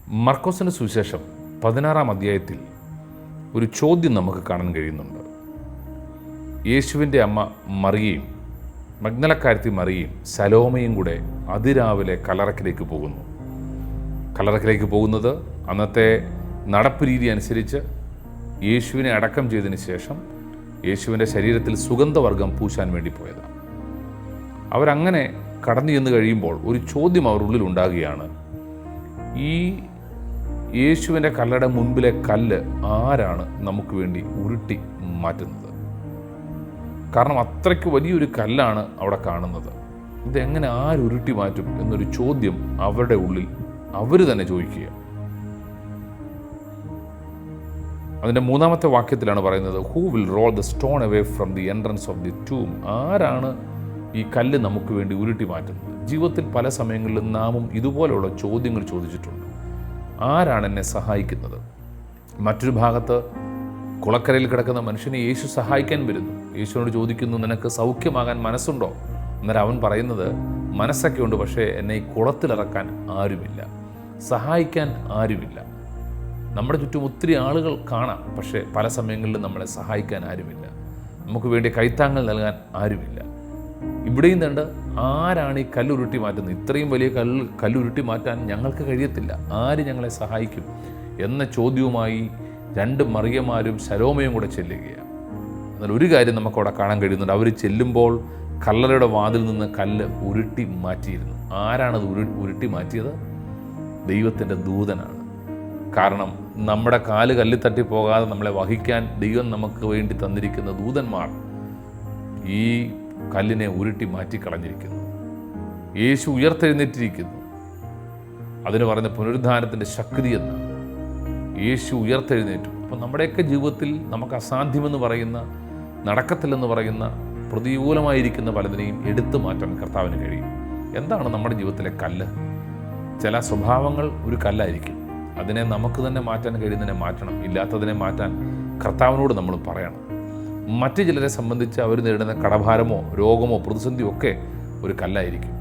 മർക്കോസിൻ്റെ സുവിശേഷം 16-ാം അധ്യായത്തിൽ ഒരു ചോദ്യം നമുക്ക് കാണാൻ കഴിയുന്നുണ്ട്. യേശുവിൻ്റെ അമ്മ മറിയയും മഗ്ദലക്കാരത്തി മറിയയും സലോമയും കൂടെ അതിരാവിലെ കല്ലറയ്ക്കിലേക്ക് പോകുന്നു. കല്ലറയ്ക്കിലേക്ക് പോകുന്നത് അന്നത്തെ നടപ്പ് രീതി അനുസരിച്ച് യേശുവിനെ അടക്കം ചെയ്തതിന് ശേഷം യേശുവിൻ്റെ ശരീരത്തിൽ സുഗന്ധവർഗം പൂശാൻ വേണ്ടി പോയതാണ്. അവരങ്ങനെ കടന്നു ചെന്ന് കഴിയുമ്പോൾ ഒരു ചോദ്യം അവരുടെ ഉള്ളിൽ ഉണ്ടാകുകയാണ്. ഈ യേശുവിൻ്റെ കല്ലറയുടെ മുൻപിലെ കല്ല് ആരാണ് നമുക്ക് വേണ്ടി ഉരുട്ടി മാറ്റുന്നത്? കാരണം അത്രയ്ക്ക് വലിയൊരു കല്ലാണ് അവിടെ കാണുന്നത്. ഇതെങ്ങനെ ആരുരുട്ടി മാറ്റും എന്നൊരു ചോദ്യം അവരുടെ ഉള്ളിൽ അവർ തന്നെ ചോദിക്കുക. അതിൻ്റെ 3-ാമത്തെ വാക്യത്തിലാണ് പറയുന്നത്, who will roll the stone away from the entrance of the tomb. ആരാണ് ഈ കല്ല് നമുക്ക് വേണ്ടി ഉരുട്ടി മാറ്റുന്നത്? ജീവിതത്തിൽ പല സമയങ്ങളിലും നാമും ഇതുപോലെയുള്ള ചോദ്യങ്ങൾ ചോദിച്ചിട്ടുണ്ട്. ആരാണ് എന്നെ സഹായിക്കുന്നത്? മറ്റൊരു ഭാഗത്ത് കുളക്കരയിൽ കിടക്കുന്ന മനുഷ്യനെ യേശു സഹായിക്കാൻ വരുന്നു. യേശുവിനോട് ചോദിക്കുന്നു, നിനക്ക് സൗഖ്യമാകാൻ മനസ്സുണ്ടോ? അന്നേരം അവൻ പറയുന്നത്, മനസ്സൊക്കെ ഉണ്ട്, പക്ഷേ എന്നെ ഈ കുളത്തിലിറക്കാൻ ആരുമില്ല, സഹായിക്കാൻ ആരുമില്ല. നമ്മുടെ ചുറ്റും ഒത്തിരി ആളുകൾ കാണാം, പക്ഷേ പല സമയങ്ങളിലും നമ്മളെ സഹായിക്കാൻ ആരുമില്ല, നമുക്ക് വേണ്ടി കൈത്താങ്ങൽ നൽകാൻ ആരുമില്ല. ഇവിടെയും കണ്ട് ആരാണ് ഈ കല്ലുരുട്ടി മാറ്റുന്നത്? ഇത്രയും വലിയ കല്ലുരുട്ടി മാറ്റാൻ ഞങ്ങൾക്ക് കഴിയത്തില്ല, ആര് ഞങ്ങളെ സഹായിക്കും എന്ന ചോദ്യവുമായി 2 മറിയമാരും ശലോമയും കൂടെ ചെല്ലുകയാണ്. എന്നാൽ ഒരു കാര്യം നമുക്കവിടെ കാണാൻ കഴിയുന്നുണ്ട്. അവർ ചെല്ലുമ്പോൾ കല്ലറയുടെ വാതിൽ നിന്ന് കല്ല് ഉരുട്ടി മാറ്റിയിരുന്നു. ആരാണത് ഉരുട്ടി മാറ്റിയത്? ദൈവത്തിൻ്റെ ദൂതനാണ്. കാരണം നമ്മുടെ കാല് കല്ലിൽ തട്ടി പോകാതെ നമ്മളെ വഹിക്കാൻ ദൈവം നമുക്ക് വേണ്ടി തന്നിരിക്കുന്ന ദൂതന്മാർ ഈ കല്ലിനെ ഉരുട്ടി മാറ്റിക്കളഞ്ഞിരിക്കുന്നു. യേശു ഉയർത്തെഴുന്നേറ്റിരിക്കുന്നു. അതിന് പറഞ്ഞ പുനരുദ്ധാനത്തിൻ്റെ ശക്തി എന്നാണ്. യേശു ഉയർത്തെഴുന്നേറ്റു. അപ്പം നമ്മുടെയൊക്കെ ജീവിതത്തിൽ നമുക്ക് അസാധ്യമെന്ന് പറയുന്ന, നടക്കത്തില്ലെന്ന് പറയുന്ന, പ്രതികൂലമായിരിക്കുന്ന പലതിനെയും എടുത്തു മാറ്റാൻ കർത്താവിന് കഴിയും. എന്താണ് നമ്മുടെ ജീവിതത്തിലെ കല്ല്? ചില സ്വഭാവങ്ങൾ ഒരു കല്ലായിരിക്കും. അതിനെ നമുക്ക് തന്നെ മാറ്റാൻ കഴിയുന്നതിനെ മാറ്റണം, ഇല്ലാത്തതിനെ മാറ്റാൻ കർത്താവിനോട് നമ്മൾ പറയണം. മറ്റു ചിലരെ സംബന്ധിച്ച് അവർ നേരിടുന്ന കടഭാരമോ രോഗമോ പ്രതിസന്ധിയോ ഒക്കെ ഒരു കല്ലായിരിക്കും.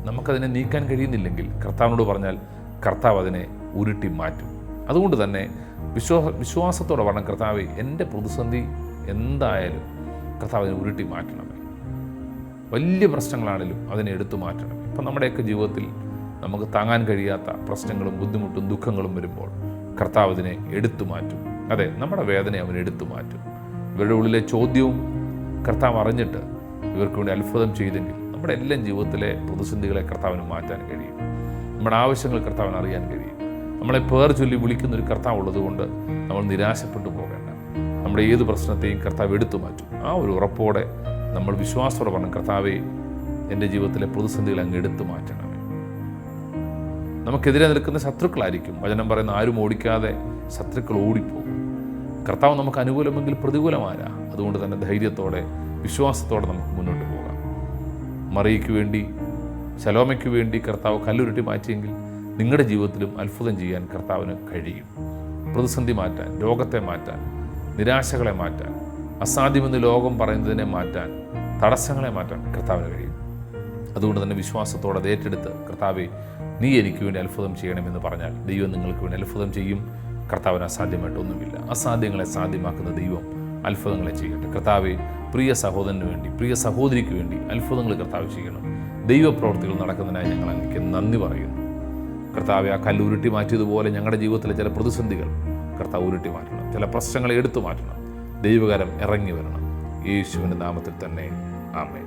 നമുക്കതിനെ നീക്കാൻ കഴിയുന്നില്ലെങ്കിൽ കർത്താവിനോട് പറഞ്ഞാൽ കർത്താവ് അതിനെ ഉരുട്ടി മാറ്റും. അതുകൊണ്ട് തന്നെ വിശ്വാസത്തോടെ പറഞ്ഞ, കർത്താവേ, എൻ്റെ പ്രതിസന്ധി എന്തായാലും കർത്താവ് അതിനെ ഉരുട്ടി മാറ്റണമേ. വലിയ പ്രശ്നങ്ങളാണെങ്കിലും അതിനെ എടുത്തു മാറ്റണമേ. ഇപ്പം നമ്മുടെയൊക്കെ ജീവിതത്തിൽ നമുക്ക് താങ്ങാൻ കഴിയാത്ത പ്രശ്നങ്ങളും ബുദ്ധിമുട്ടും ദുഃഖങ്ങളും വരുമ്പോൾ കർത്താവ് അതിനെ എടുത്തു മാറ്റും. അതെ, നമ്മുടെ വേദനയെ അവൻ എടുത്തു മാറ്റും. ഇവരുടെ ഉള്ളിലെ ചോദ്യവും കർത്താവ് അറിഞ്ഞിട്ട് ഇവർക്ക് വേണ്ടി അത്ഭുതം ചെയ്തെങ്കിൽ നമ്മുടെ എല്ലാം ജീവിതത്തിലെ പ്രതിസന്ധികളെ കർത്താവിന് മാറ്റാൻ കഴിയും. നമ്മുടെ ആവശ്യങ്ങൾ കർത്താവിന് അറിയാൻ കഴിയും. നമ്മളെ പേർ ചൊല്ലി വിളിക്കുന്നൊരു കർത്താവ് ഉള്ളതുകൊണ്ട് നമ്മൾ നിരാശപ്പെട്ടു പോകേണ്ട. നമ്മുടെ ഏത് പ്രശ്നത്തെയും കർത്താവ് എടുത്തു മാറ്റും. ആ ഒരു ഉറപ്പോടെ നമ്മൾ വിശ്വാസത്തോടെ പറഞ്ഞു, കർത്താവേ, എൻ്റെ ജീവിതത്തിലെ പ്രതിസന്ധികൾ അങ്ങ് എടുത്തു മാറ്റണമേ. നമുക്കെതിരെ നിൽക്കുന്ന ശത്രുക്കളായിരിക്കും. വചനം പറയുന്ന, ആരും ഓടിക്കാതെ ശത്രുക്കൾ ഓടിപ്പോകും. കർത്താവ് നമുക്ക് അനുകൂലമെങ്കിൽ പ്രതികൂലമാരാ. അതുകൊണ്ട് തന്നെ ധൈര്യത്തോടെ വിശ്വാസത്തോടെ നമുക്ക് മുന്നോട്ട് പോകാം. മറിയയ്ക്ക് വേണ്ടി, ശലോമയ്ക്ക് വേണ്ടി കർത്താവ് കല്ലുരുട്ടി മാറ്റിയെങ്കിൽ നിങ്ങളുടെ ജീവിതത്തിലും അത്ഭുതം ചെയ്യാൻ കർത്താവിന് കഴിയും. പ്രതിസന്ധി മാറ്റാൻ, രോഗത്തെ മാറ്റാൻ, നിരാശകളെ മാറ്റാൻ, അസാധ്യമെന്ന് ലോകം പറയുന്നതിനെ മാറ്റാൻ, തടസ്സങ്ങളെ മാറ്റാൻ കർത്താവിന് കഴിയും. അതുകൊണ്ട് തന്നെ വിശ്വാസത്തോടെ അത് ഏറ്റെടുത്ത്, കർത്താവേ, നീ എനിക്ക് വേണ്ടി അത്ഭുതം ചെയ്യണമെന്ന് പറഞ്ഞാൽ ദൈവം നിങ്ങൾക്ക് വേണ്ടി അത്ഭുതം ചെയ്യും. കർത്താവിന് അസാധ്യമായിട്ടൊന്നുമില്ല. അസാധ്യങ്ങളെ സാധ്യമാക്കുന്ന ദൈവം അത്ഭുതങ്ങളെ ചെയ്യട്ടെ. കർത്താവെ, പ്രിയ സഹോദരന് വേണ്ടി, പ്രിയ സഹോദരിക്ക് വേണ്ടി അത്ഭുതങ്ങൾ കർത്താവ് ചെയ്യണം. ദൈവപ്രവർത്തികൾ നടക്കുന്നതിനായി ഞങ്ങൾ അങ്ങേക്ക് നന്ദി പറയുന്നു. കർത്താവെ, ആ കല്ല് ഉരുട്ടി മാറ്റിയതുപോലെ ഞങ്ങളുടെ ജീവിതത്തിലെ ചില പ്രതിസന്ധികൾ കർത്താവ് ഉരുട്ടി മാറ്റണം. ചില പ്രശ്നങ്ങളെ എടുത്തു മാറ്റണം. ദൈവകരം ഇറങ്ങി വരണം. യേശുവിൻ്റെ നാമത്തിൽ തന്നെ. ആമേൻ.